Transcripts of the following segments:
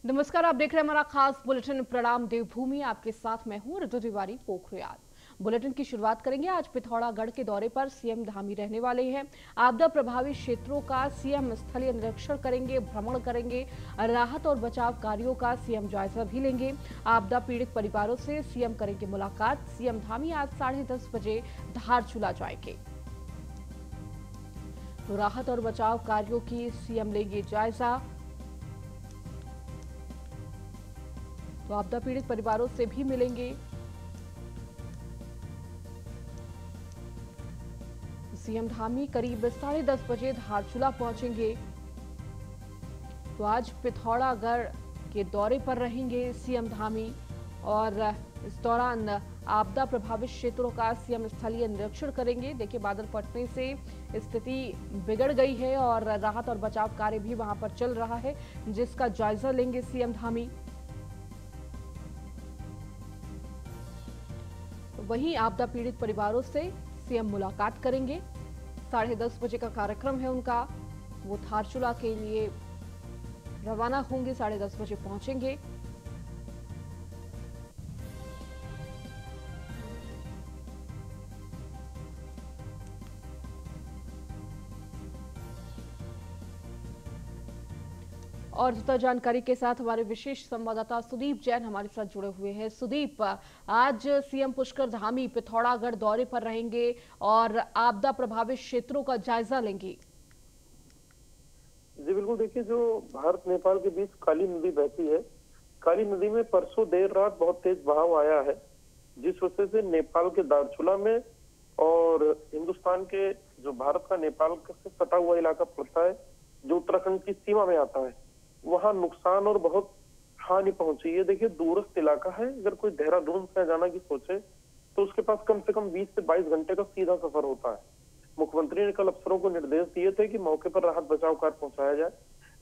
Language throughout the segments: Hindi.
नमस्कार, आप देख रहे हैं हमारा खास बुलेटिन प्रणाम देवभूमि। आपके साथ मैं हूं ऋतु तिवारी पोखरियाल। बुलेटिन की शुरुआत करेंगे। आज पिथौरागढ़ के दौरे पर सीएम धामी रहने वाले हैं। आपदा प्रभावित क्षेत्रों का सीएम स्थलीय निरीक्षण करेंगे, भ्रमण करेंगे। राहत और बचाव कार्यों का सीएम जायजा भी लेंगे। आपदा पीड़ित परिवारों से सीएम करेंगे मुलाकात। सीएम धामी आज 10:30 बजे धारचूला जाएंगे। तो राहत और बचाव कार्यों की सीएम लेंगे जायजा। तो आपदा पीड़ित परिवारों से भी मिलेंगे। सीएम धामी करीब 10:30 बजे धारचूला पहुंचेंगे। तो आज पिथौरागढ़ के दौरे पर रहेंगे सीएम धामी और इस दौरान आपदा प्रभावित क्षेत्रों का सीएम स्थलीय निरीक्षण करेंगे। देखिए, बादल फटने से स्थिति बिगड़ गई है और राहत और बचाव कार्य भी वहां पर चल रहा है, जिसका जायजा लेंगे सीएम धामी। वहीं आपदा पीड़ित परिवारों से सीएम मुलाकात करेंगे। 10:30 बजे का कार्यक्रम है उनका। वो धारचूला के लिए रवाना होंगे, 10:30 बजे पहुंचेंगे। और ज्यादा जानकारी के साथ हमारे विशेष संवाददाता सुदीप जैन हमारे साथ जुड़े हुए हैं। सुदीप, आज सीएम पुष्कर धामी पिथौरागढ़ दौरे पर रहेंगे और आपदा प्रभावित क्षेत्रों का जायजा लेंगे। जी बिल्कुल, देखिए, जो भारत नेपाल के बीच काली नदी बहती है, काली नदी में परसों देर रात बहुत तेज बहाव आया है, जिस वजह से नेपाल के धारचूला में और हिंदुस्तान के जो भारत का नेपाल से सटा हुआ इलाका पड़ता है, जो उत्तराखंड की सीमा में आता है, वहां नुकसान और बहुत हानि पहुंची है। देखिए, दूरस्थ इलाका है। अगर कोई देहरादून से जाना की सोचे तो उसके पास कम से कम 20 से 22 घंटे का सीधा सफर होता है। मुख्यमंत्री ने कल अफसरों को निर्देश दिए थे कि मौके पर राहत बचाव कार्य पहुंचाया जाए।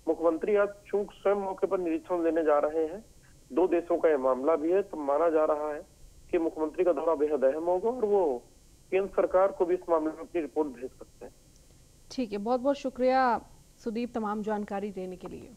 मुख्यमंत्री आज चूंकि स्वयं मौके पर निरीक्षण लेने जा रहे हैं, दो देशों का यह मामला भी है, तो माना जा रहा है कि मुख्यमंत्री का दौरा बेहद अहम होगा और वो केंद्र सरकार को भी इस मामले में अपनी रिपोर्ट भेज सकते हैं। ठीक है, बहुत बहुत शुक्रिया सुदीप तमाम जानकारी देने के लिए।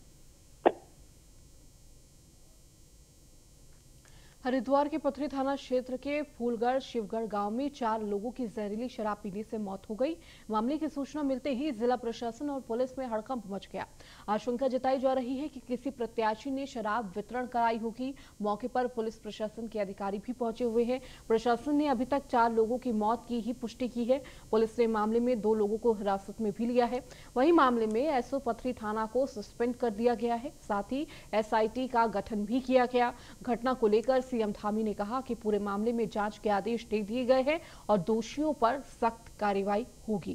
हरिद्वार के पथरी थाना क्षेत्र के फूलगढ़ शिवगढ़ गांव में 4 लोगों की जहरीली शराब पीने से मौत हो गई। मामले की सूचना मिलते ही जिला प्रशासन और पुलिस में हड़कंप मच गया। आशंका जताई जा रही है कि किसी प्रत्याशी ने शराब वितरण कराई होगी। मौके पर पुलिस प्रशासन के अधिकारी भी पहुंचे हुए हैं। प्रशासन ने अभी तक 4 लोगों की मौत की ही पुष्टि की है। पुलिस ने मामले में 2 लोगों को हिरासत में भी लिया है। वहीं मामले में एसओ पथरी थाना को सस्पेंड कर दिया गया है। साथ ही एसआईटी का गठन भी किया गया। घटना को लेकर सीएम धामी ने कहा कि पूरे मामले में जांच के आदेश दे दिए गए हैं और दोषियों पर सख्त कार्रवाई होगी।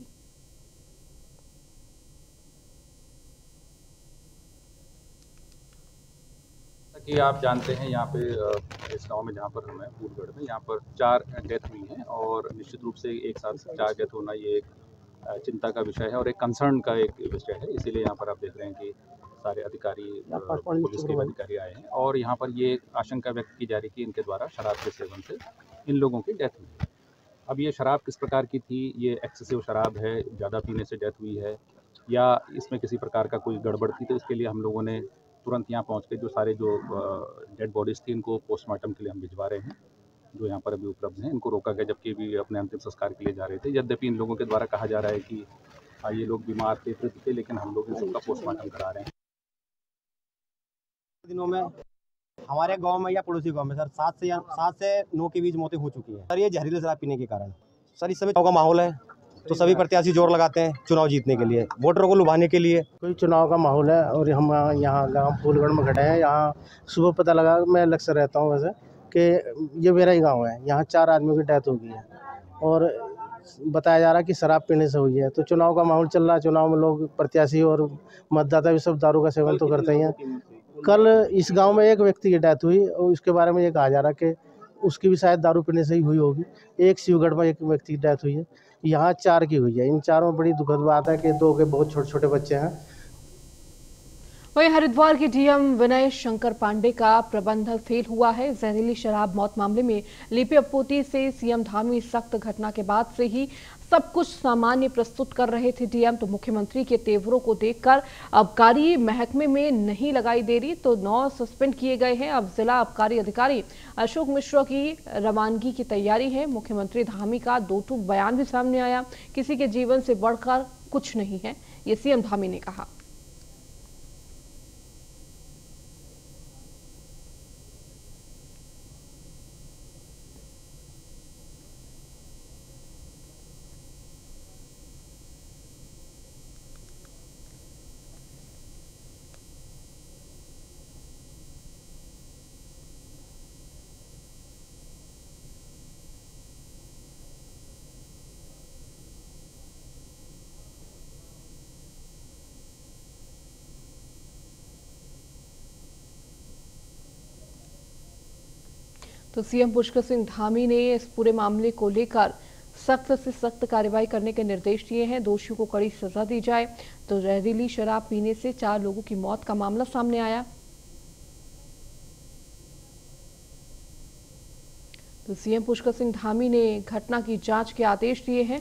कि आप जानते हैं, यहाँ पे इस गांव में जहाँ पर हम हैं फूलगढ़ में, यहाँ पर 4 डेथ हुई हैं और निश्चित रूप से एक साथ 4 डेथ होना ये एक चिंता का विषय है और एक कंसर्न का एक विषय है। इसीलिए यहाँ पर आप देख रहे हैं कि सारे अधिकारी, पुलिस के अधिकारी आए हैं और यहाँ पर ये आशंका व्यक्त की जा रही कि इनके द्वारा शराब के सेवन से इन लोगों की डेथ हुई है। अब ये शराब किस प्रकार की थी, ये एक्सेसिव शराब है, ज़्यादा पीने से डेथ हुई है या इसमें किसी प्रकार का कोई गड़बड़ थी, तो इसके लिए हम लोगों ने तुरंत यहाँ पहुँच के जो सारे जो डेड बॉडीज़ थी इनको पोस्टमार्टम के लिए हम भिजवा रहे हैं, जो यहाँ पर अभी उपलब्ध हैं। इनको रोका गया जबकि भी अपने अंतिम संस्कार के लिए जा रहे थे। यद्यपि इन लोगों के द्वारा कहा जा रहा है कि ये लोग बीमार थे, वृद्ध थे, लेकिन हम लोग इन सबका पोस्टमार्टम करा रहे हैं। दिनों में हमारे गांव में या पड़ोसी गांव में सर 7 से 9 के बीच मौतें हो चुकी हैं सर, ये जहरीले शराब पीने के कारण। सर, इस समय चुनाव का माहौल है तो सभी प्रत्याशी जोर लगाते हैं चुनाव जीतने के लिए, वोटरों को लुभाने के लिए। कोई चुनाव का माहौल है और हम यहाँ गांव फूलगढ़ में खड़े हैं। यहाँ सुबह पता लगा, मैं लक्ष्य रहता हूँ वैसे, कि ये मेरा ही गाँव है। यहाँ 4 आदमियों की डेथ हो गई है और बताया जा रहा है कि शराब पीने से हुई है। तो चुनाव का माहौल चल रहा है। चुनाव में लोग, प्रत्याशी और मतदाता भी सब दारू का सेवन तो करते ही हैं। कल इस गांव में एक व्यक्ति की डेथ हुई और इसके बारे में ये कहा जा रहा है कि उसकी भी शायद दारू पीने से ही हुई होगी। एक शिवगढ़ में एक व्यक्ति की डेथ हुई है। यहाँ 4 की हुई है। इन 4 में बड़ी दुखद बात है कि 2 के बहुत छोटे छोटे बच्चे हैं। वहीं हरिद्वार के डीएम विनय शंकर पांडे का प्रबंधन फेल हुआ है। जहरीली शराब मौत मामले में लिपि अपोती से सीएम धामी सख्त घटना के बाद से ही सब कुछ सामान्य प्रस्तुत कर रहे थे डीएम, तो मुख्यमंत्री के तेवरों को देखकर आबकारी महकमे में नहीं लगाई देरी, तो 9 सस्पेंड किए गए हैं। अब जिला आबकारी अधिकारी अशोक मिश्रा की रवानगी की तैयारी है। मुख्यमंत्री धामी का 2 टूक बयान भी सामने आया, किसी के जीवन से बढ़कर कुछ नहीं है, ये सीएम धामी ने कहा। तो सीएम पुष्कर सिंह धामी ने इस पूरे मामले को लेकर सख्त से सख्त कार्रवाई करने के निर्देश दिए हैं। दोषियों को कड़ी सजा दी जाए। तो जहरीली शराब पीने से 4 लोगों की मौत का मामला सामने आया। तो सीएम पुष्कर सिंह धामी ने घटना की जांच के आदेश दिए हैं।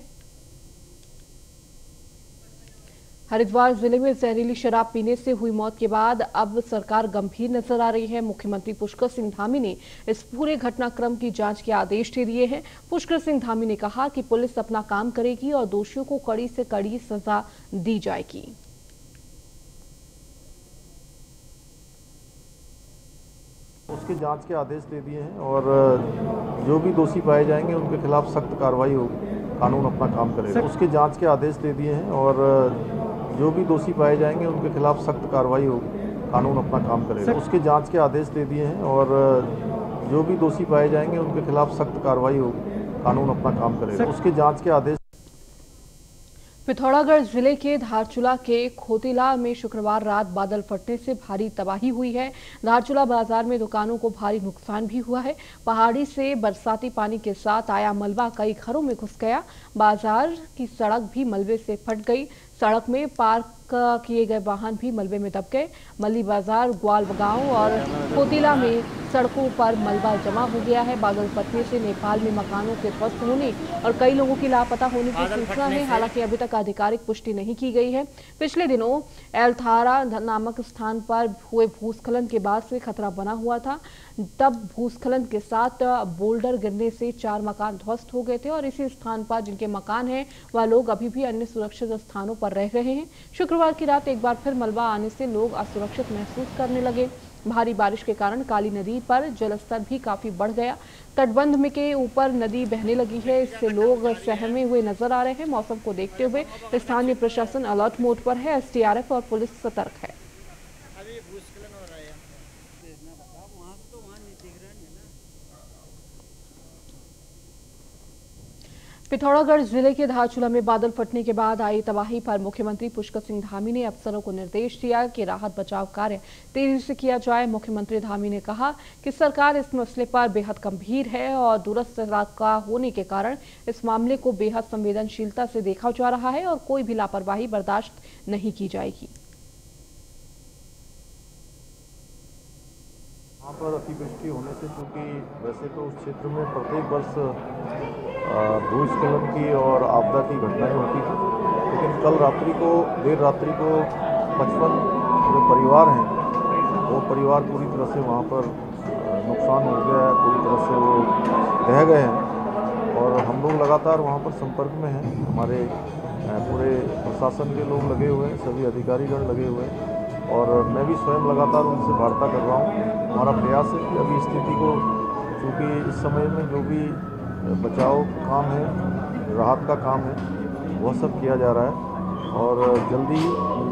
हरिद्वार जिले में जहरीली शराब पीने से हुई मौत के बाद अब सरकार गंभीर नजर आ रही है। मुख्यमंत्री पुष्कर सिंह धामी ने इस पूरे घटनाक्रम की जांच के आदेश दे दिए हैं। पुष्कर सिंह धामी ने कहा कि पुलिस अपना काम करेगी और दोषियों को कड़ी से कड़ी सजा दी जाएगी। उसके जांच के आदेश दे दिए हैं और जो भी दोषी पाए जाएंगे उनके खिलाफ सख्त कार्रवाई होगी। कानून अपना काम करेगा। उसके जांच के आदेश दे दिए हैं और जो भी दोषी पाए जाएंगे उनके खिलाफ सख्त कार्रवाई होगी। कानून अपना काम करेगा। उसके जांच के आदेश दे दिए हैं और जो भी दोषी पाए जाएंगे उनके खिलाफ सख्त कार्रवाई होगी। कानून अपना काम करेगा। उसके जांच के आदेश। पिथौरागढ़ जिले के धारचूला के खोतिला में शुक्रवार रात बादल फटने से भारी तबाही हुई है। धारचूला बाजार में दुकानों को भारी नुकसान भी हुआ है। पहाड़ी से बरसाती पानी के साथ आया मलबा कई घरों में घुस गया। बाजार की सड़क भी मलबे से फट गई। सड़क में पार्क किए गए वाहन भी मलबे में दब गए। मल्ली बाजार, ग्वाल गांव और खोतिला में सड़कों पर मलबा जमा हो गया है। बादल फटने से नेपाल में मकानों के ध्वस्त होने और कई लोगों की लापता होने की सूचना है। हालांकि अभी तक आधिकारिक पुष्टि नहीं की गई है। पिछले दिनों एलथारा नामक स्थान पर हुए भूस्खलन के बाद से खतरा बना हुआ था। तब भूस्खलन के साथ बोल्डर गिरने से 4 मकान ध्वस्त हो गए थे और इसी स्थान पर जिनके मकान हैं वह लोग अभी भी अन्य सुरक्षित स्थानों पर रह रहे हैं। शुक्रवार की रात एक बार फिर मलबा आने से लोग असुरक्षित महसूस करने लगे। भारी बारिश के कारण काली नदी पर जलस्तर भी काफी बढ़ गया। तटबंध में के ऊपर नदी बहने लगी है। इससे लोग सहमे हुए नजर आ रहे हैं। मौसम को देखते हुए स्थानीय प्रशासन अलर्ट मोड पर है। एसडीआरएफ और पुलिस सतर्क है। पिथौरागढ़ जिले के धारचूला में बादल फटने के बाद आई तबाही पर मुख्यमंत्री पुष्कर सिंह धामी ने अफसरों को निर्देश दिया कि राहत बचाव कार्य तेजी से किया जाए। मुख्यमंत्री धामी ने कहा कि सरकार इस मसले पर बेहद गंभीर है और दूरस्थ इलाका होने के कारण इस मामले को बेहद संवेदनशीलता से देखा जा रहा है और कोई भी लापरवाही बर्दाश्त नहीं की जाएगी। यहाँ पर अतिवृष्टि होने से, क्योंकि वैसे तो उस क्षेत्र में प्रत्येक वर्ष भूस्खलन की और आपदा की घटनाएं होती थी, लेकिन कल देर रात्रि को 55 जो परिवार हैं वो परिवार पूरी तरह से वहाँ पर नुकसान हो गया है, पूरी तरह से वो रह गए हैं और हम लोग लगातार वहाँ पर संपर्क में हैं। हमारे पूरे प्रशासन के लोग लगे हुए हैं, सभी अधिकारीगण लगे हुए हैं और मैं भी स्वयं लगातार उनसे वार्ता कर रहा हूँ। हमारा प्रयास है कि अभी स्थिति को, क्योंकि इस समय में जो भी बचाव काम है, राहत का काम है, वह सब किया जा रहा है और जल्दी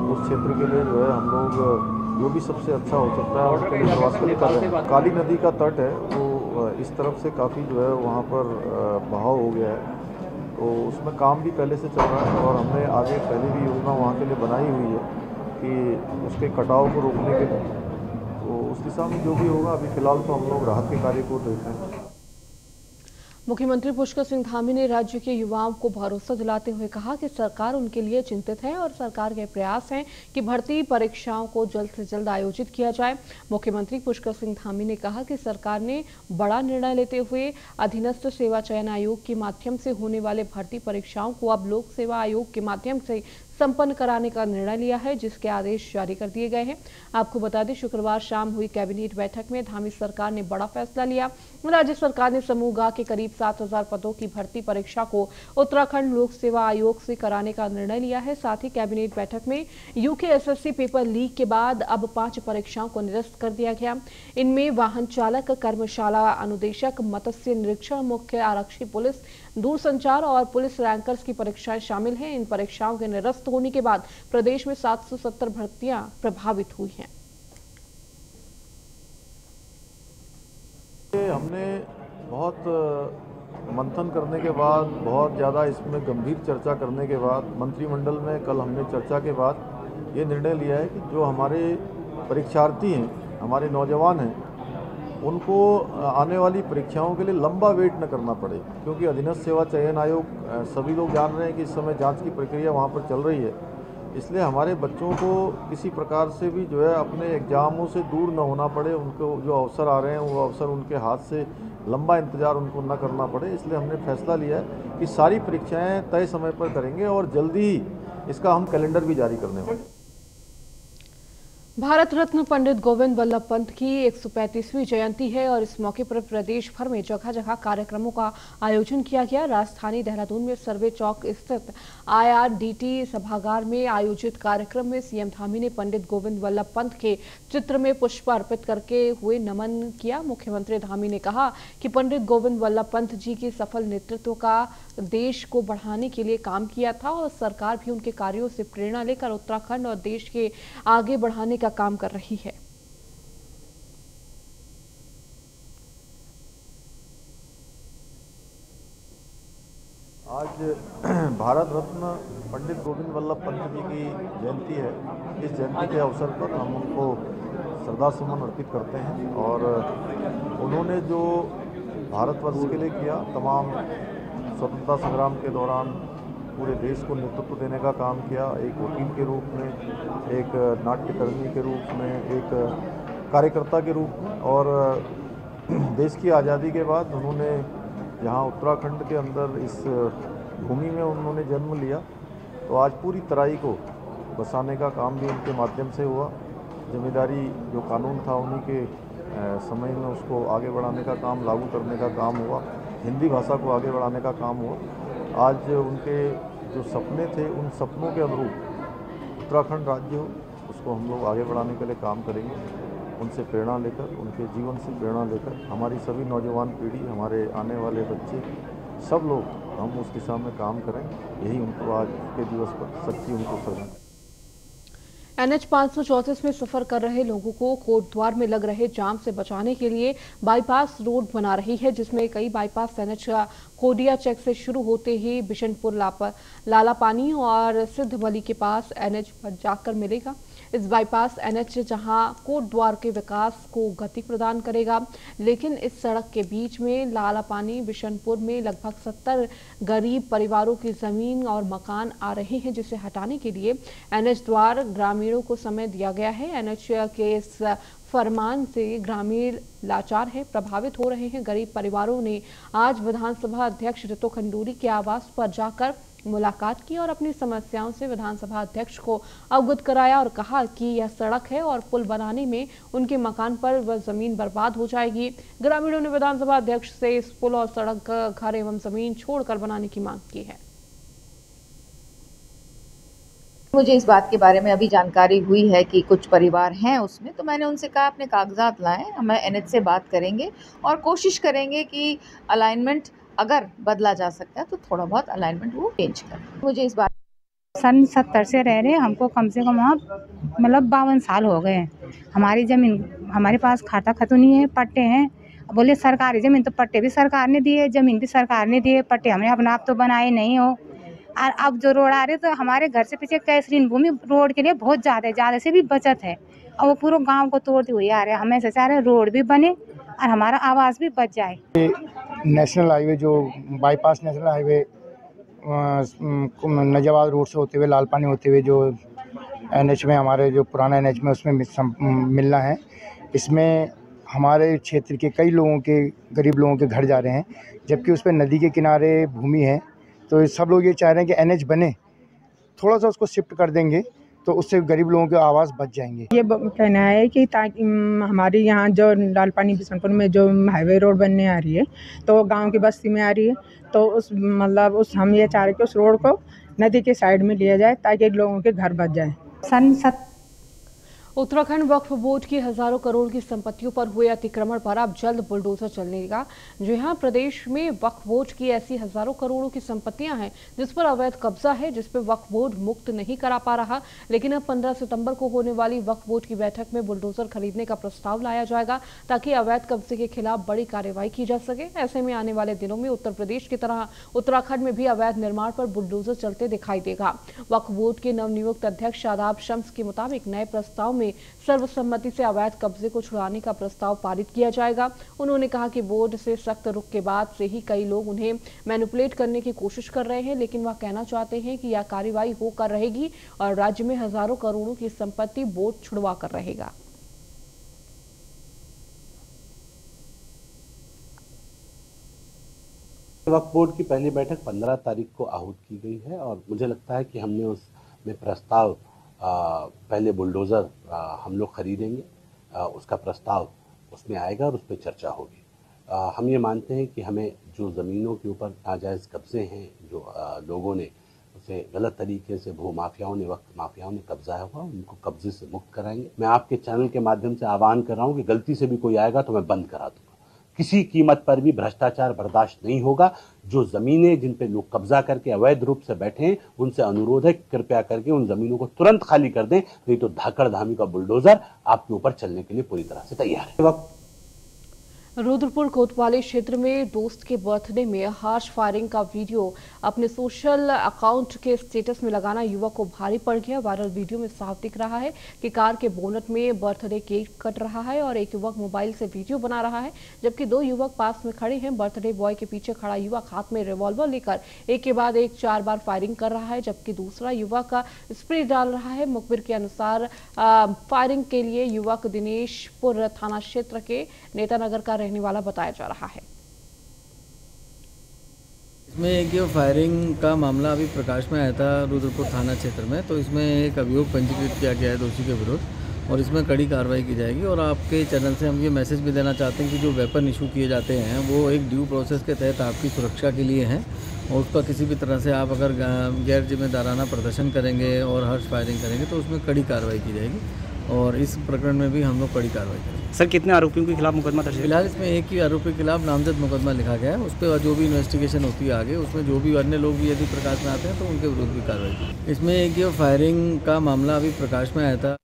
उस क्षेत्र के लिए जो है हम लोग जो भी सबसे अच्छा हो सकता है उसके लिए प्रयास कर रहे हैं। काली नदी का तट है वो इस तरफ से काफ़ी जो है वहाँ पर बहाव हो गया है, तो उसमें काम भी पहले से चल रहा है और हमने आगे पहले भी योजना वहाँ के लिए बनाई हुई है कि उसके कटाव को रोकने के लिए, तो उस दिशा में जो भी होगा अभी फिलहाल तो हम लोग राहत के कार्य को देख रहे हैं। मुख्यमंत्री पुष्कर सिंह धामी ने राज्य के युवाओं को भरोसा दिलाते हुए कहा कि सरकार उनके लिए चिंतित है और सरकार के प्रयास हैं कि भर्ती परीक्षाओं को जल्द से जल्द आयोजित किया जाए। मुख्यमंत्री पुष्कर सिंह धामी ने कहा कि सरकार ने बड़ा निर्णय लेते हुए अधीनस्थ सेवा चयन आयोग के माध्यम से होने वाले भर्ती परीक्षाओं को अब लोक सेवा आयोग के माध्यम से संपन्न कराने का निर्णय लिया है, जिसके आदेश जारी कर दिए गए हैं। आपको बता दें, शुक्रवार शाम हुई कैबिनेट बैठक में धामी सरकार ने बड़ा फैसला लिया। राज्य सरकार ने समूह ग के करीब 7,000 पदों की भर्ती परीक्षा को उत्तराखंड लोक सेवा आयोग से कराने का निर्णय लिया है। साथ ही कैबिनेट बैठक में यूकेएसएससी पेपर लीक के बाद अब 5 परीक्षाओं को निरस्त कर दिया गया। इनमें वाहन चालक, कर्मशाला अनुदेशक, मत्स्य निरीक्षण, मुख्य आरक्षी पुलिस, दूरसंचार और पुलिस रैंकर्स की परीक्षाएं शामिल हैं। इन परीक्षाओं के निरस्त होने के बाद प्रदेश में 770 भर्तियां प्रभावित हुई हैं। हमने बहुत मंथन करने के बाद, बहुत ज़्यादा इसमें गंभीर चर्चा करने के बाद, मंत्रिमंडल में कल हमने चर्चा के बाद ये निर्णय लिया है कि जो हमारे परीक्षार्थी हैं, हमारे नौजवान हैं, उनको आने वाली परीक्षाओं के लिए लंबा वेट न करना पड़े, क्योंकि अधीनस्थ सेवा चयन आयोग, सभी लोग जान रहे हैं कि इस समय जांच की प्रक्रिया वहां पर चल रही है। इसलिए हमारे बच्चों को किसी प्रकार से भी जो है अपने एग्जामों से दूर न होना पड़े, उनको जो अवसर आ रहे हैं वो अवसर उनके हाथ से लंबा इंतजार उनको न करना पड़े। इसलिए हमने फैसला लिया है कि सारी परीक्षाएँ तय समय पर करेंगे और जल्दी ही इसका हम कैलेंडर भी जारी करने वाले हैं। भारत रत्न पंडित गोविंद बल्लभ पंत की 135वीं जयंती है और इस मौके पर प्रदेश भर में जगह जगह कार्यक्रमों का आयोजन किया गया। राजधानी देहरादून में सर्वे चौक स्थित IRDT सभागार में आयोजित कार्यक्रम में सीएम धामी ने पंडित गोविंद बल्लभ पंत के चित्र में पुष्प अर्पित करके हुए नमन किया। मुख्यमंत्री धामी ने कहा कि पंडित गोविंद बल्लभ पंत जी के सफल नेतृत्व का देश को बढ़ाने के लिए काम किया था और सरकार भी उनके कार्यों से प्रेरणा लेकर उत्तराखंड और देश के आगे बढ़ाने का काम कर रही है। आज भारत रत्न पंडित गोविंद बल्लभ पंत जी की जयंती है। इस जयंती के अवसर पर हम उनको श्रद्धासुमन अर्पित करते हैं और उन्होंने जो भारतवर्ष के लिए किया, तमाम स्वतंत्रता संग्राम के दौरान पूरे देश को नेतृत्व देने का काम किया, एक वकील के रूप में, एक नाट्यकर्मी के रूप में, एक कार्यकर्ता के रूप में, और देश की आज़ादी के बाद उन्होंने यहाँ उत्तराखंड के अंदर इस भूमि में उन्होंने जन्म लिया, तो आज पूरी तराई को बसाने का काम भी उनके माध्यम से हुआ। जमींदारी जो कानून था उन्हीं के समय में उसको आगे बढ़ाने का काम, लागू करने का काम हुआ, हिंदी भाषा को आगे बढ़ाने का काम हुआ। आज उनके जो सपने थे, उन सपनों के अनुरूप उत्तराखंड राज्य हो, उसको हम लोग आगे बढ़ाने के लिए काम करेंगे। उनसे प्रेरणा लेकर, उनके जीवन से प्रेरणा लेकर हमारी सभी नौजवान पीढ़ी, हमारे आने वाले बच्चे, सब लोग हम उस दिशा में काम करें। यही उनको आज के दिवस पर सच्ची उनको श्रद्धांजलि। NH 534 में सफर कर रहे लोगों को कोटद्वार में लग रहे जाम से बचाने के लिए बाईपास रोड बना रही है, जिसमें कई बाईपास NH कोडिया चेक से शुरू होते ही बिशनपुर, लालापानी और सिद्धमली के पास NH पर जाकर मिलेगा। इस बाईपास NH जहां कोटद्वार के विकास को गति प्रदान करेगा, लेकिन इस सड़क के बीच में लालापानी, बिशनपुर में लगभग 70 गरीब परिवारों की जमीन और मकान आ रहे हैं, जिसे हटाने के लिए NH द्वारा ग्रामीणों को समय दिया गया है। NH के इस फरमान से ग्रामीण लाचार हैं, प्रभावित हो रहे हैं। गरीब परिवारों ने आज विधानसभा अध्यक्ष रितु खंडूरी के आवास पर जाकर मुलाकात की और अपनी समस्याओं से विधानसभा अध्यक्ष को अवगत कराया और कहा कि यह सड़क है और पुल बनाने में उनके मकान पर वह जमीन बर्बाद हो जाएगी। ग्रामीणों ने विधानसभा अध्यक्ष से इस पुल और सड़क घर एवं जमीन छोड़कर बनाने की मांग की है। मुझे इस बात के बारे में अभी जानकारी हुई है कि कुछ परिवार हैं उसमें, तो मैंने उनसे कहा अपने कागजात लाएं, हम NH से बात करेंगे और कोशिश करेंगे कि अलाइनमेंट अगर बदला जा सकता है तो थोड़ा बहुत अलाइनमेंट वो चेंज करें। मुझे इस बात सन 70 से रह रहे हैं, हमको कम से कम वहाँ मतलब 52 साल हो गए हैं। हमारी ज़मीन, हमारे पास खाता खतु नहीं है, पट्टे हैं। बोले सरकारी ज़मीन, तो पट्टे भी सरकार ने दिए, ज़मीन भी सरकार ने दिए, पट्टे हमने अपना आप तो बनाए नहीं हो। और अब जो रोड आ रहे तो हमारे घर से पीछे कैसरीन भूमि रोड के लिए बहुत ज़्यादा से भी बचत है और वो पूरे गांव को तोड़ते हुए आ रहे हैं। हमें ऐसा चाह रहे हैं रोड भी बने और हमारा आवाज़ भी बच जाए। नेशनल हाईवे जो बाईपास नेशनल हाईवे नजाबाद रोड से होते हुए लाल पानी होते हुए जो NH में हमारे जो पुराना NH में उसमें मिलना है, इसमें हमारे क्षेत्र के कई लोगों के गरीब लोगों के घर जा रहे हैं, जबकि उस पर नदी के किनारे भूमि है। तो सब लोग ये चाह रहे हैं कि NH बने, थोड़ा सा उसको शिफ्ट कर देंगे तो उससे गरीब लोगों के आवाज़ बच जाएंगे। ये कहना है कि ताकि हमारे यहाँ जो लाल पानी बिशनपुर में जो हाईवे रोड बनने आ रही है तो गांव की बस्ती में आ रही है, तो उस हम ये चाह रहे हैं कि उस रोड को नदी के साइड में लिया जाए ताकि लोगों के घर बच जाए। उत्तराखंड वक्फ बोर्ड की हजारों करोड़ की संपत्तियों पर हुए अतिक्रमण पर अब जल्द बुलडोजर चलेगा। जी हां, प्रदेश में वक्फ बोर्ड की ऐसी हजारों करोड़ों की संपत्तियां हैं जिस पर अवैध कब्जा है, जिस पर वक्फ बोर्ड मुक्त नहीं करा पा रहा। लेकिन अब 15 सितंबर को होने वाली वक्फ बोर्ड की बैठक में बुलडोजर खरीदने का प्रस्ताव लाया जाएगा ताकि अवैध कब्जे के खिलाफ बड़ी कार्रवाई की जा सके। ऐसे में आने वाले दिनों में उत्तर प्रदेश की तरह उत्तराखंड में भी अवैध निर्माण पर बुलडोजर चलते दिखाई देगा। वक्फ बोर्ड के नवनियुक्त अध्यक्ष शादाब शम्स के मुताबिक नए प्रस्ताव में सर्वसम्मति से अवैध कब्जे को छुड़ाने का प्रस्ताव पारित किया जाएगा। उन्होंने कहा कि बोर्ड से सख्त रुख के बाद से ही कई लोग उन्हें मैनिपुलेट करने की कोशिश कर रहे हैं, लेकिन वह कहना चाहते हैं कि यह कार्रवाई होकर रहेगी और राज्य में हजारों करोड़ों की संपत्ति बोर्ड छुड़वा कर रहेगा। वक्फ बोर्ड की पहली बैठक 15 तारीख को आहूत की गई है और मुझे लगता है कि हमने उसमें प्रस्ताव पहले बुलडोज़र हम लोग खरीदेंगे, उसका प्रस्ताव उसमें आएगा और उस पर चर्चा होगी। हम ये मानते हैं कि हमें जो ज़मीनों के ऊपर नाजायज़ कब्जे हैं, जो लोगों ने उसे गलत तरीके से भू माफियाओं ने, वक्त माफियाओं ने कब्जा हुआ, उनको कब्जे से मुक्त कराएंगे। मैं आपके चैनल के माध्यम से आह्वान कर रहा हूँ कि गलती से भी कोई आएगा तो मैं बंद करा दूँगा। किसी कीमत पर भी भ्रष्टाचार बर्दाश्त नहीं होगा। जो ज़मीनें जिन पे लोग कब्जा करके अवैध रूप से बैठे हैं, उनसे अनुरोध है कृपया करके उन ज़मीनों को तुरंत खाली कर दें, नहीं तो धाकड़ धामी का बुलडोजर आपके ऊपर चलने के लिए पूरी तरह से तैयार है। रुद्रपुर कोतवाली क्षेत्र में दोस्त के बर्थडे में हार्श फायरिंग का वीडियो अपने सोशल अकाउंट के स्टेटस में लगाना युवक को भारी पड़ गया। वायरल वीडियो में साफ दिख रहा है कि कार के बोनट में बर्थडे केक कट रहा है और एक युवक मोबाइल से वीडियो बना रहा है, जबकि दो युवक पास में खड़े हैं। बर्थडे बॉय के पीछे खड़ा युवक हाथ में रिवॉल्वर लेकर एक के बाद एक 4 बार फायरिंग कर रहा है, जबकि दूसरा युवक स्प्रे डाल रहा है। मुखबिर के अनुसार फायरिंग के लिए युवक दिनेशपुर थाना क्षेत्र के नेतानगर का रहने वाला बताया जा रहा है। इसमें एक फायरिंग का मामला अभी प्रकाश में आया था रुद्रपुर थाना क्षेत्र में, तो इसमें एक अभियोग पंजीकृत किया गया है दोषी के विरुद्ध और इसमें कड़ी कार्रवाई की जाएगी। और आपके चैनल से हम ये मैसेज भी देना चाहते हैं कि जो वेपन इशू किए जाते हैं वो एक ड्यू प्रोसेस के तहत आपकी सुरक्षा के लिए हैं और उसका किसी भी तरह से आप अगर गैर जिम्मेदाराना प्रदर्शन करेंगे और हर्ष फायरिंग करेंगे तो उसमें कड़ी कार्रवाई की जाएगी और इस प्रकरण में भी हम लोग कड़ी कार्रवाई करेंगे। सर, कितने आरोपियों के खिलाफ मुकदमा दर्ज है? फिलहाल इसमें एक ही आरोपी के खिलाफ नामजद मुकदमा लिखा गया है। उस पर जो भी इन्वेस्टिगेशन होती है आगे, उसमें जो भी अन्य लोग भी यदि प्रकाश में आते हैं तो उनके विरुद्ध भी कार्रवाई की। इसमें एक ये फायरिंग का मामला अभी प्रकाश में आया था।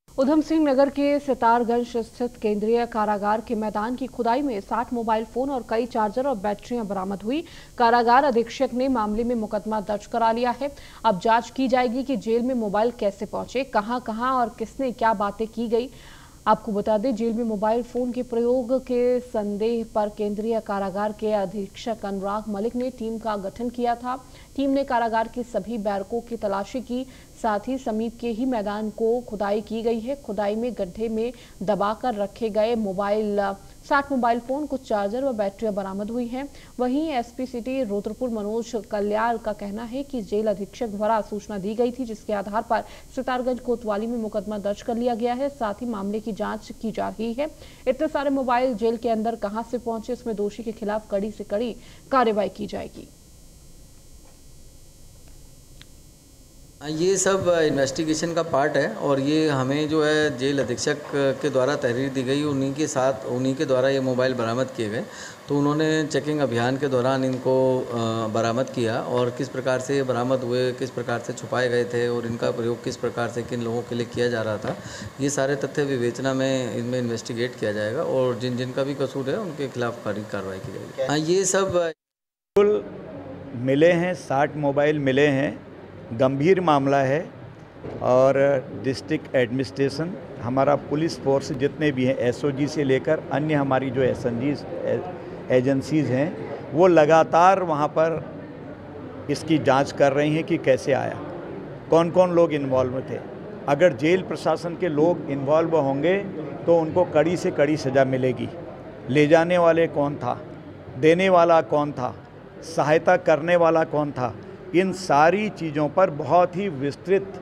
उधम सिंह नगर के सितारगंज स्थित केंद्रीय कारागार के मैदान की खुदाई में 60 मोबाइल फोन और कई चार्जर और बैटरियां बरामद हुई। कारागार अधीक्षक ने मामले में मुकदमा दर्ज करा लिया है। अब जांच की जाएगी कि जेल में मोबाइल कैसे पहुंचे, कहां और किसने क्या बातें की गई। आपको बता दें, जेल में मोबाइल फोन के प्रयोग के संदेह पर केंद्रीय कारागार के अधीक्षक अनुराग मलिक ने टीम का गठन किया था। टीम ने कारागार की सभी बैरकों की तलाशी की, साथ ही समीप के ही मैदान को खुदाई की गई है। खुदाई में गड्ढे में दबाकर रखे गए 60 मोबाइल फोन, कुछ चार्जर व बैटरियां बरामद हुई हैं। वहीं एसपी सिटी रुद्रपुर मनोज कल्याण का कहना है कि जेल अधीक्षक द्वारा सूचना दी गई थी, जिसके आधार पर सितारगंज कोतवाली में मुकदमा दर्ज कर लिया गया है। साथ ही मामले की जांच की जा रही है। इतने सारे मोबाइल जेल के अंदर कहां से पहुंचे, इसमें दोषी के खिलाफ कड़ी से कड़ी कार्रवाई की जाएगी। ये सब इन्वेस्टिगेशन का पार्ट है और ये हमें जो है जेल अधीक्षक के द्वारा तहरीर दी गई, उन्हीं के द्वारा ये मोबाइल बरामद किए गए। तो उन्होंने चेकिंग अभियान के दौरान इनको बरामद किया और किस प्रकार से ये बरामद हुए, किस प्रकार से छुपाए गए थे और इनका प्रयोग किस प्रकार से किन लोगों के लिए किया जा रहा था, ये सारे तथ्य विवेचना में इनमें इन्वेस्टिगेट किया जाएगा और जिनका भी कसूर है उनके खिलाफ कड़ी कार्रवाई की जाएगी। हाँ, ये सब मिले हैं, 60 मोबाइल मिले हैं। गंभीर मामला है और डिस्ट्रिक्ट एडमिनिस्ट्रेशन, हमारा पुलिस फोर्स जितने भी हैं, एसओजी से लेकर अन्य हमारी जो एजेंसीज़ हैं, वो लगातार वहाँ पर इसकी जांच कर रही हैं कि कैसे आया, कौन कौन लोग इन्वॉल्व थे। अगर जेल प्रशासन के लोग इन्वॉल्व होंगे तो उनको कड़ी से कड़ी सज़ा मिलेगी। ले जाने वाले कौन था, देने वाला कौन था, सहायता करने वाला कौन था, इन सारी चीज़ों पर बहुत ही विस्तृत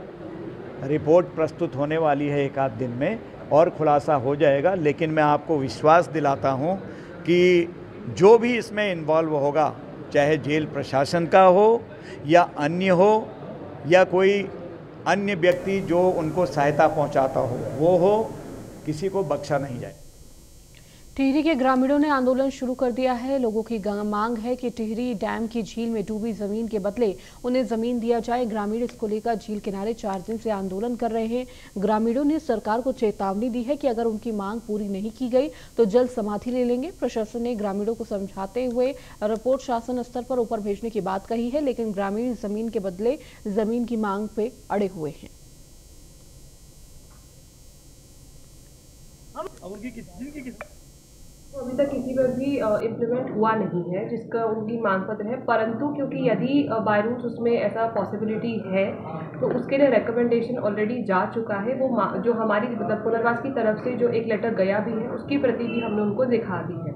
रिपोर्ट प्रस्तुत होने वाली है एक आध दिन में और खुलासा हो जाएगा। लेकिन मैं आपको विश्वास दिलाता हूं कि जो भी इसमें इन्वॉल्व होगा, चाहे जेल प्रशासन का हो या अन्य हो या कोई अन्य व्यक्ति जो उनको सहायता पहुंचाता हो, वो हो, किसी को बख्शा नहीं जाए। टिहरी के ग्रामीणों ने आंदोलन शुरू कर दिया है। लोगों की मांग है कि टिहरी डैम की झील में डूबी जमीन के बदले उन्हें जमीन दिया जाए। ग्रामीण इसको लेकर झील किनारे 4 दिन से आंदोलन कर रहे हैं। ग्रामीणों ने सरकार को चेतावनी दी है कि अगर उनकी मांग पूरी नहीं की गई तो जल्द समाधि ले लेंगे। प्रशासन ने ग्रामीणों को समझाते हुए रिपोर्ट शासन स्तर पर ऊपर भेजने की बात कही है, लेकिन ग्रामीण जमीन के बदले जमीन की मांग पे अड़े हुए हैं। अभी तक किसी पर भी इम्प्लीमेंट हुआ नहीं है जिसका उनकी मांग पत्र है, परंतु क्योंकि यदि बाय रूल्स उसमें ऐसा पॉसिबिलिटी है तो उसके लिए रिकमेंडेशन ऑलरेडी जा चुका है। वो जो हमारी मतलब पुनर्वास की तरफ से जो एक लेटर गया भी है उसकी प्रति भी हमने उनको दिखा दी है।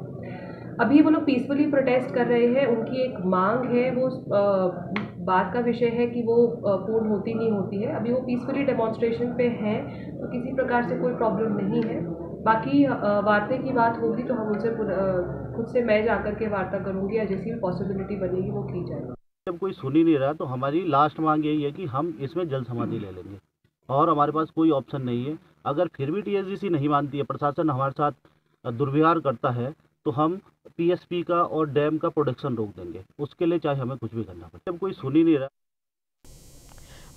अभी वो लोग पीसफुली प्रोटेस्ट कर रहे हैं। उनकी एक मांग है, वो बात का विषय है कि वो पूर्ण होती नहीं होती है। अभी वो पीसफुली डेमोन्स्ट्रेशन पे हैं तो किसी प्रकार से कोई प्रॉब्लम नहीं है। बाकी वार्ता की बात होगी तो हम उनसे खुद से मैं जाकर के वार्ता करूंगी या जैसी भी पॉसिबिलिटी बनेगी वो की जाएगी। जब कोई सुन ही नहीं रहा तो हमारी लास्ट मांग यही है कि हम इसमें जल्द समाधि ले लेंगे और हमारे पास कोई ऑप्शन नहीं है। अगर फिर भी टीएसडीसी नहीं मानती है, प्रशासन हमारे साथ दुर्व्यवहार करता है, तो हम पीएसपी का और डैम का प्रोडक्शन रोक देंगे। उसके लिए चाहे हमें कुछ भी करना पड़े। जब कोई सुन ही नहीं रहा।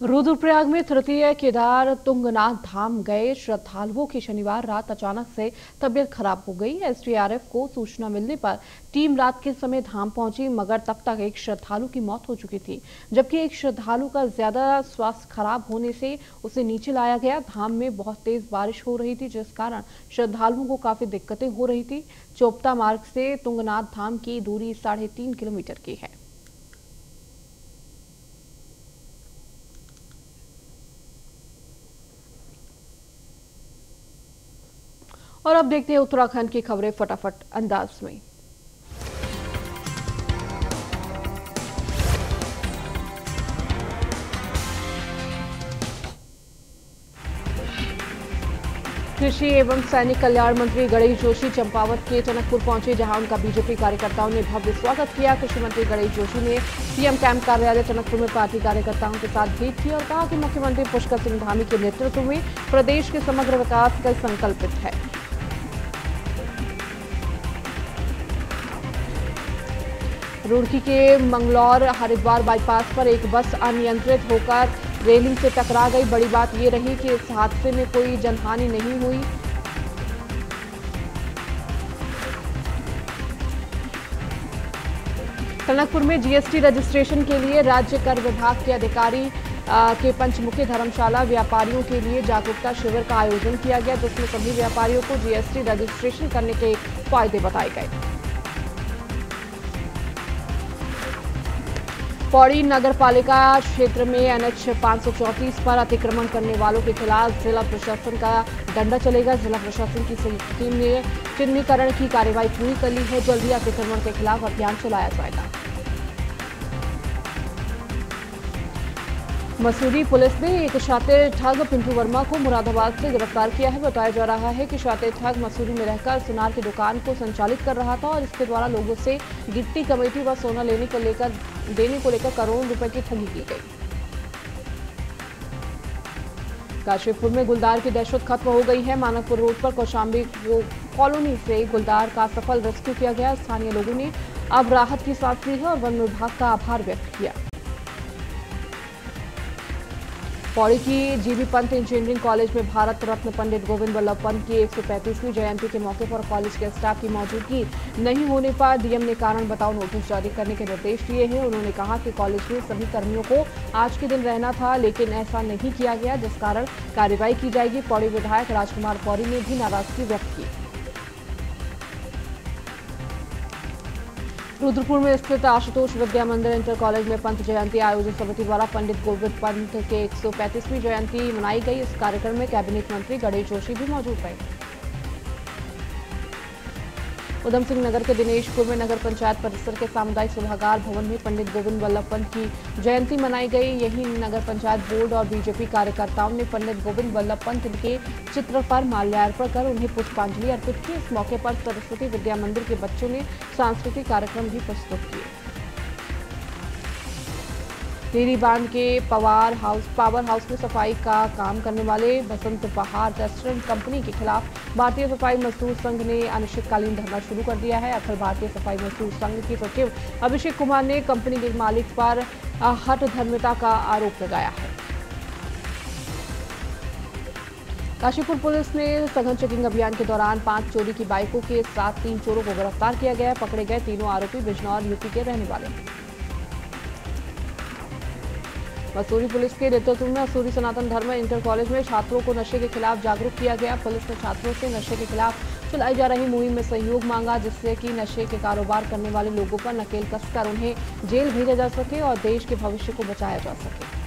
रुद्रप्रयाग में तृतीय केदार तुंगनाथ धाम गए श्रद्धालुओं की शनिवार रात अचानक से तबियत खराब हो गई। एसडीआरएफ को सूचना मिलने पर टीम रात के समय धाम पहुंची, मगर तब तक एक श्रद्धालु की मौत हो चुकी थी, जबकि एक श्रद्धालु का ज्यादा स्वास्थ्य खराब होने से उसे नीचे लाया गया। धाम में बहुत तेज बारिश हो रही थी, जिस कारण श्रद्धालुओं को काफी दिक्कतें हो रही थी। चोपता मार्ग से तुंगनाथ धाम की दूरी 3.5 किलोमीटर की है। और अब देखते हैं उत्तराखंड की खबरें फटाफट अंदाज में। कृषि एवं सैनिक कल्याण मंत्री गणेश जोशी चंपावत के टनकपुर पहुंचे, जहां उनका बीजेपी कार्यकर्ताओं ने भव्य स्वागत किया। कृषि मंत्री गणेश जोशी ने सीएम कैंप कार्यालय टनकपुर में पार्टी कार्यकर्ताओं के साथ भेंट की और कहा कि मुख्यमंत्री पुष्कर सिंह धामी के नेतृत्व में प्रदेश के समग्र विकास का संकल्पित है। रुड़की के मंगलौर हरिद्वार बाईपास पर एक बस अनियंत्रित होकर रेलिंग से टकरा गई। बड़ी बात यह रही कि इस हादसे में कोई जनहानि नहीं हुई। टनकपुर में जीएसटी रजिस्ट्रेशन के लिए राज्य कर विभाग के अधिकारी के पंचमुखी धर्मशाला व्यापारियों के लिए जागरूकता शिविर का आयोजन किया गया, जिसमें सभी व्यापारियों को जीएसटी रजिस्ट्रेशन करने के फायदे बताए गए। पौड़ी नगर पालिका क्षेत्र में एनएच 534 पर अतिक्रमण करने वालों के खिलाफ जिला प्रशासन का डंडा चलेगा। जिला प्रशासन की टीम ने चिन्हीकरण की कार्रवाई पूरी कर ली है। जल्द ही अतिक्रमण के खिलाफ अभियान चलाया जाएगा। मसूरी पुलिस ने एक शातिर ठग पिंटू वर्मा को मुरादाबाद से गिरफ्तार किया है। बताया जा रहा है कि शातिर ठग मसूरी में रहकर सुनार की दुकान को संचालित कर रहा था और इसके द्वारा लोगों से गिट्टी कमेटी व सोना देने को लेकर करोड़ों रुपए की ठगी की गई। काशीपुर में गुलदार की दहशत खत्म हो गई है। मानकपुर रोड पर कौशाम्बी कॉलोनी से गुलदार का सफल रेस्क्यू किया गया। स्थानीय लोगों ने अब राहत की सांस ली है और वन विभाग का आभार व्यक्त किया। पौड़ी की जीबी पंत इंजीनियरिंग कॉलेज में भारत रत्न पंडित गोविंद वल्लभ पंत की 135वीं जयंती के मौके पर कॉलेज के स्टाफ की मौजूदगी नहीं होने पर डीएम ने कारण बताओ नोटिस जारी करने के निर्देश दिए हैं। उन्होंने कहा कि कॉलेज में सभी कर्मियों को आज के दिन रहना था, लेकिन ऐसा नहीं किया गया, जिस कारण कार्रवाई की जाएगी। पौड़ी विधायक राजकुमार पौड़ी ने भी नाराजगी व्यक्त की। रुद्रपुर में स्थित आशुतोष विद्या मंदिर इंटर कॉलेज में पंत जयंती आयोजन समिति द्वारा पंडित गोविंद पंत के 135वीं जयंती मनाई गई। इस कार्यक्रम में कैबिनेट मंत्री गणेश जोशी भी मौजूद रहे। उधम सिंह नगर के दिनेशपुर में नगर पंचायत परिसर के सामुदायिक सभागार भवन में पंडित गोविंद वल्लभ पंत की जयंती मनाई गई। यही नगर पंचायत बोर्ड और बीजेपी कार्यकर्ताओं ने पंडित गोविंद वल्लभ पंत के चित्र पर माल्यार्पण कर उन्हें पुष्पांजलि अर्पित की। इस मौके पर सरस्वती विद्या मंदिर के बच्चों ने सांस्कृतिक कार्यक्रम भी प्रस्तुत किए। टिहरी बांध के पावर हाउस में सफाई का काम करने वाले बसंत बहार रेस्टोरेंट कंपनी के खिलाफ भारतीय सफाई मजदूर संघ ने अनिश्चितकालीन धरना शुरू कर दिया है। अखिल भारतीय सफाई मजदूर संघ के सचिव अभिषेक कुमार ने कंपनी के मालिक पर हठधर्मिता का आरोप लगाया है। काशीपुर पुलिस ने सघन चेकिंग अभियान के दौरान 5 चोरी की बाइकों के साथ 3 चोरों को गिरफ्तार किया गया है। पकड़े गए तीनों आरोपी बिजनौर यूपी के रहने वाले हैं। मसूरी पुलिस के नेतृत्व में मसूरी सनातन धर्म इंटर कॉलेज में छात्रों को नशे के खिलाफ जागरूक किया गया। पुलिस ने छात्रों से नशे के खिलाफ चलाई जा रही मुहिम में सहयोग मांगा, जिससे कि नशे के कारोबार करने वाले लोगों पर नकेल कसकर उन्हें जेल भेजा जा सके और देश के भविष्य को बचाया जा सके।